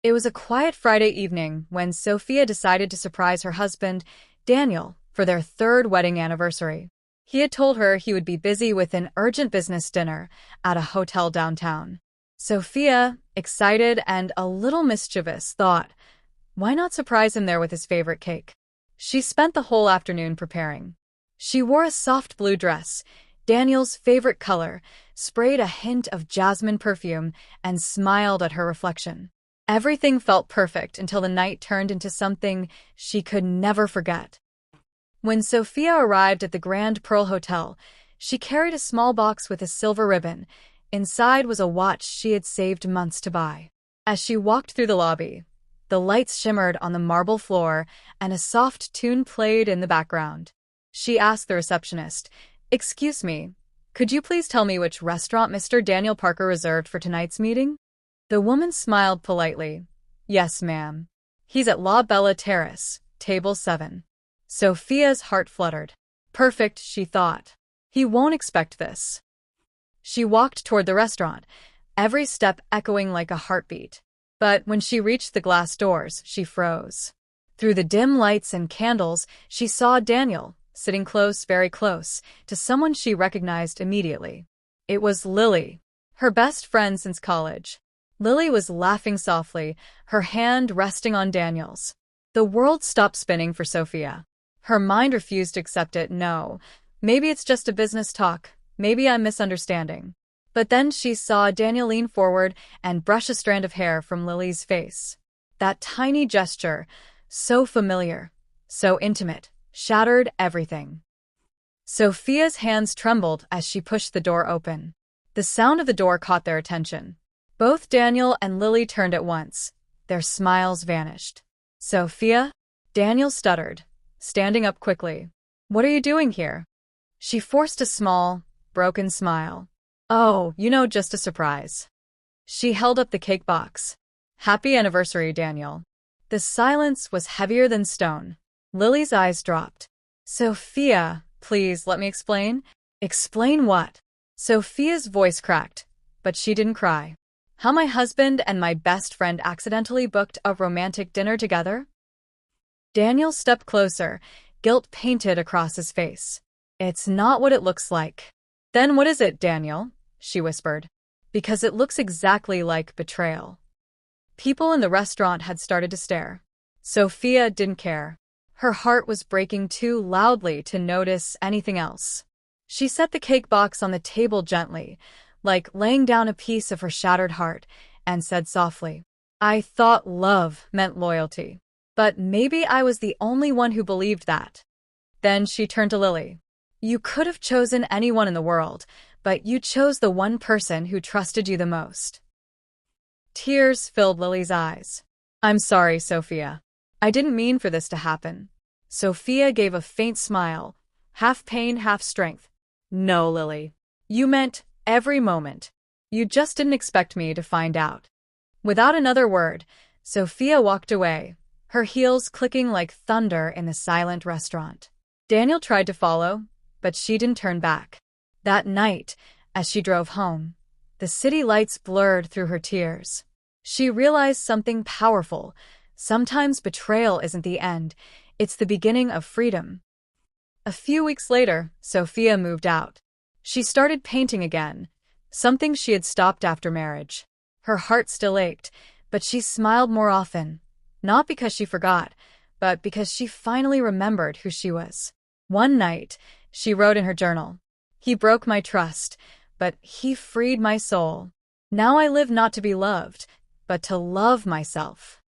It was a quiet Friday evening when Sophia decided to surprise her husband, Daniel, for their third wedding anniversary. He had told her he would be busy with an urgent business dinner at a hotel downtown. Sophia, excited and a little mischievous, thought, why not surprise him there with his favorite cake? She spent the whole afternoon preparing. She wore a soft blue dress, Daniel's favorite color, sprayed a hint of jasmine perfume, and smiled at her reflection. Everything felt perfect until the night turned into something she could never forget. When Sophia arrived at the Grand Pearl Hotel, she carried a small box with a silver ribbon. Inside was a watch she had saved months to buy. As she walked through the lobby, the lights shimmered on the marble floor and a soft tune played in the background. She asked the receptionist, "Excuse me, could you please tell me which restaurant Mr. Daniel Parker reserved for tonight's meeting?" The woman smiled politely. "Yes, ma'am. He's at La Bella Terrace, table 7. Sophia's heart fluttered. Perfect, she thought. He won't expect this. She walked toward the restaurant, every step echoing like a heartbeat. But when she reached the glass doors, she froze. Through the dim lights and candles, she saw Daniel, sitting close, very close, to someone she recognized immediately. It was Lily, her best friend since college. Lily was laughing softly, her hand resting on Daniel's. The world stopped spinning for Sophia. Her mind refused to accept it. No, maybe it's just a business talk. Maybe I'm misunderstanding. But then she saw Daniel lean forward and brush a strand of hair from Lily's face. That tiny gesture, so familiar, so intimate, shattered everything. Sophia's hands trembled as she pushed the door open. The sound of the door caught their attention. Both Daniel and Lily turned at once. Their smiles vanished. "Sophia?" Daniel stuttered, standing up quickly. "What are you doing here?" She forced a small, broken smile. "Oh, just a surprise." She held up the cake box. "Happy anniversary, Daniel." The silence was heavier than stone. Lily's eyes dropped. "Sophia, please let me explain." "Explain what?" Sophia's voice cracked, but she didn't cry. "How my husband and my best friend accidentally booked a romantic dinner together?" Daniel stepped closer, guilt painted across his face. "It's not what it looks like." "Then what is it, Daniel?" she whispered. "Because it looks exactly like betrayal." People in the restaurant had started to stare. Sophia didn't care. Her heart was breaking too loudly to notice anything else. She set the cake box on the table gently, like laying down a piece of her shattered heart, and said softly, "I thought love meant loyalty. But maybe I was the only one who believed that." Then she turned to Lily. "You could have chosen anyone in the world, but you chose the one person who trusted you the most." Tears filled Lily's eyes. "I'm sorry, Sophia. I didn't mean for this to happen." Sophia gave a faint smile, half pain, half strength. "No, Lily. You meant every moment. You just didn't expect me to find out." Without another word, Sophia walked away, her heels clicking like thunder in the silent restaurant. Daniel tried to follow, but she didn't turn back. That night, as she drove home, the city lights blurred through her tears. She realized something powerful. Sometimes betrayal isn't the end, it's the beginning of freedom. A few weeks later, Sophia moved out. She started painting again, something she had stopped after marriage. Her heart still ached, but she smiled more often, not because she forgot, but because she finally remembered who she was. One night, she wrote in her journal, "He broke my trust, but he freed my soul. Now I live not to be loved, but to love myself."